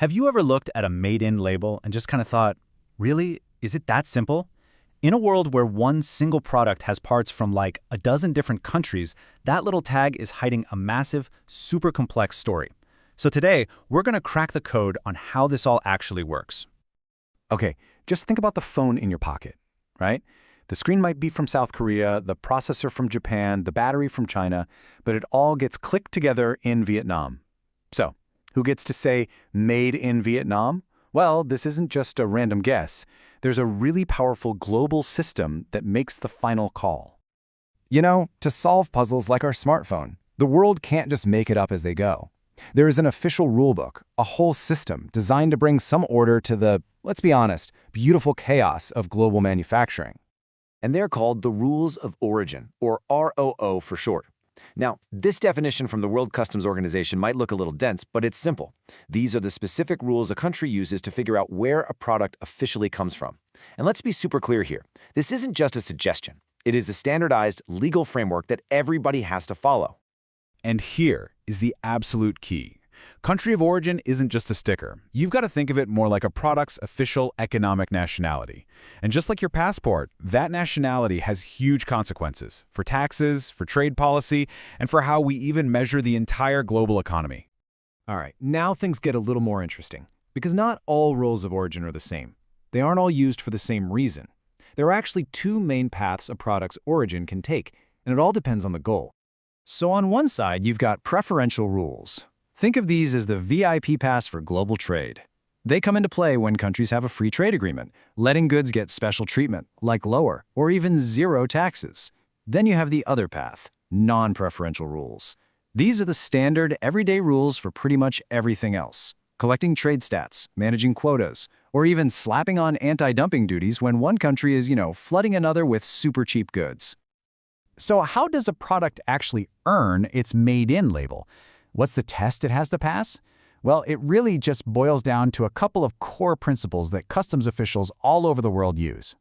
Have you ever looked at a made-in label and just kind of thought, really? Is it that simple? In a world where one single product has parts from like a dozen different countries, that little tag is hiding a massive, super complex story. So today, we're going to crack the code on how this all actually works. Okay, just think about the phone in your pocket, right? The screen might be from South Korea, the processor from Japan, the battery from China, but it all gets clicked together in Vietnam. So, who gets to say made in Vietnam? Well, this isn't just a random guess. There's a really powerful global system that makes the final call. You know, to solve puzzles like our smartphone, the world can't just make it up as they go. There is an official rulebook, a whole system designed to bring some order to the, let's be honest, beautiful chaos of global manufacturing. And they're called the Rules of Origin, or ROO for short. Now, this definition from the World Customs Organization might look a little dense, but it's simple. These are the specific rules a country uses to figure out where a product officially comes from. And let's be super clear here. This isn't just a suggestion. It is a standardized legal framework that everybody has to follow. And here is the absolute key. Country of origin isn't just a sticker. You've got to think of it more like a product's official economic nationality. And just like your passport, that nationality has huge consequences for taxes, for trade policy, and for how we even measure the entire global economy. All right, now things get a little more interesting, because not all rules of origin are the same. They aren't all used for the same reason. There are actually two main paths a product's origin can take, and it all depends on the goal. So on one side, you've got preferential rules. Think of these as the VIP pass for global trade. They come into play when countries have a free trade agreement, letting goods get special treatment, like lower or even zero taxes. Then you have the other path, non-preferential rules. These are the standard, everyday rules for pretty much everything else. Collecting trade stats, managing quotas, or even slapping on anti-dumping duties when one country is, flooding another with super cheap goods. So how does a product actually earn its made-in label? What's the test it has to pass? Well, it really just boils down to a couple of core principles that customs officials all over the world use.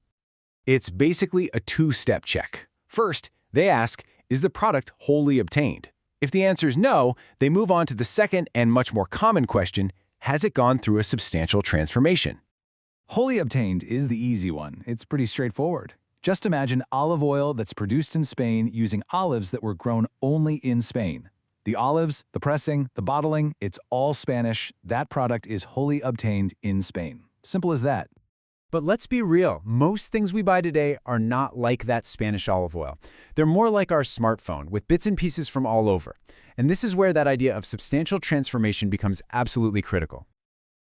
It's basically a two-step check. First, they ask, is the product wholly obtained? If the answer is no, they move on to the second and much more common question, has it gone through a substantial transformation? Wholly obtained is the easy one. It's pretty straightforward. Just imagine olive oil that's produced in Spain using olives that were grown only in Spain. The olives, the pressing, the bottling, it's all Spanish. That product is wholly obtained in Spain. Simple as that. But let's be real, most things we buy today are not like that Spanish olive oil. They're more like our smartphone, with bits and pieces from all over. And this is where that idea of substantial transformation becomes absolutely critical.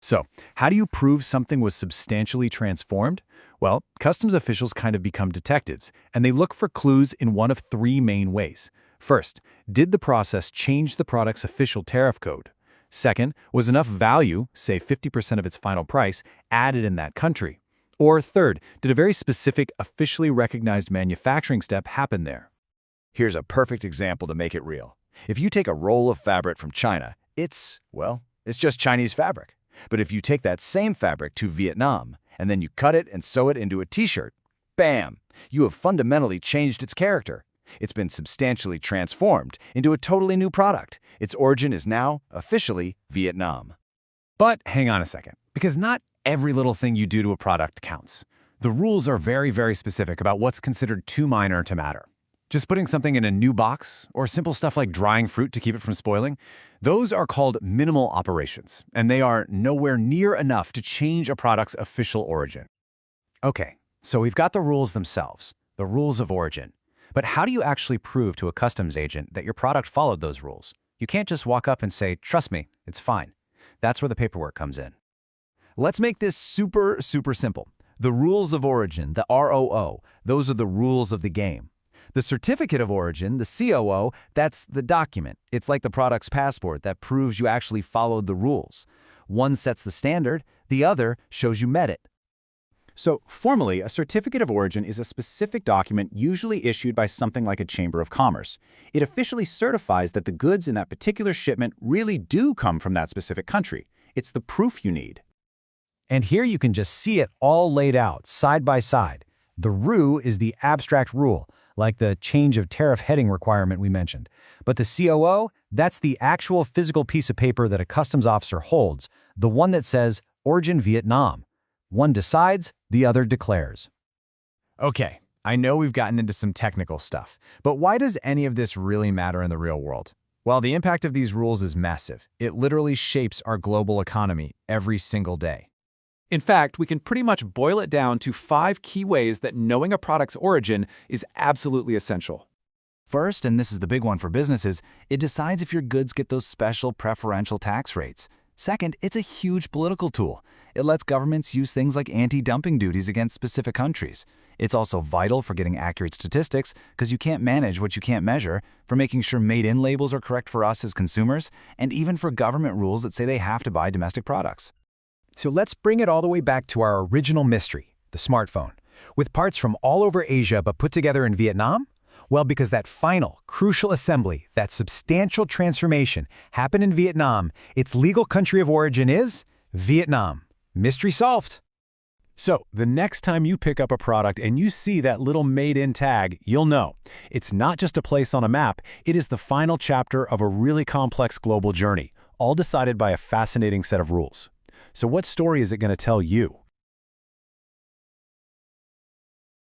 So, how do you prove something was substantially transformed? Well, customs officials kind of become detectives, and they look for clues in one of three main ways. First, did the process change the product's official tariff code? Second, was enough value, say 50% of its final price, added in that country? Or third, did a very specific, officially recognized manufacturing step happen there? Here's a perfect example to make it real. If you take a roll of fabric from China, it's just Chinese fabric. But if you take that same fabric to Vietnam, and then you cut it and sew it into a t-shirt, bam! You have fundamentally changed its character. It's been substantially transformed into a totally new product. Its origin is now, officially, Vietnam. But hang on a second, because not every little thing you do to a product counts. The rules are very, very specific about what's considered too minor to matter. Just putting something in a new box, or simple stuff like drying fruit to keep it from spoiling, those are called minimal operations, and they are nowhere near enough to change a product's official origin. Okay, so we've got the rules themselves, the rules of origin. But how do you actually prove to a customs agent that your product followed those rules? You can't just walk up and say, trust me, it's fine. That's where the paperwork comes in. Let's make this super, super simple. The rules of origin, the ROO, those are the rules of the game. The certificate of origin, the COO, that's the document. It's like the product's passport that proves you actually followed the rules. One sets the standard, the other shows you met it. So formally, a certificate of origin is a specific document usually issued by something like a chamber of commerce. It officially certifies that the goods in that particular shipment really do come from that specific country. It's the proof you need. And here you can just see it all laid out, side by side. The ROO is the abstract rule, like the change of tariff heading requirement we mentioned. But the COO, that's the actual physical piece of paper that a customs officer holds, the one that says Origin Vietnam. One decides, the other declares. Okay, I know we've gotten into some technical stuff, but why does any of this really matter in the real world? Well, the impact of these rules is massive. It literally shapes our global economy every single day. In fact, we can pretty much boil it down to 5 key ways that knowing a product's origin is absolutely essential. First, and this is the big one for businesses, it decides if your goods get those special preferential tax rates. Second, it's a huge political tool. It lets governments use things like anti-dumping duties against specific countries. It's also vital for getting accurate statistics because you can't manage what you can't measure, for making sure made-in labels are correct for us as consumers, and even for government rules that say they have to buy domestic products. So let's bring it all the way back to our original mystery, the smartphone. With parts from all over Asia but put together in Vietnam? Well, because that final, crucial assembly, that substantial transformation happened in Vietnam, its legal country of origin is Vietnam. Mystery solved. So, the next time you pick up a product and you see that little made-in tag, you'll know. It's not just a place on a map, it is the final chapter of a really complex global journey, all decided by a fascinating set of rules. So what story is it going to tell you?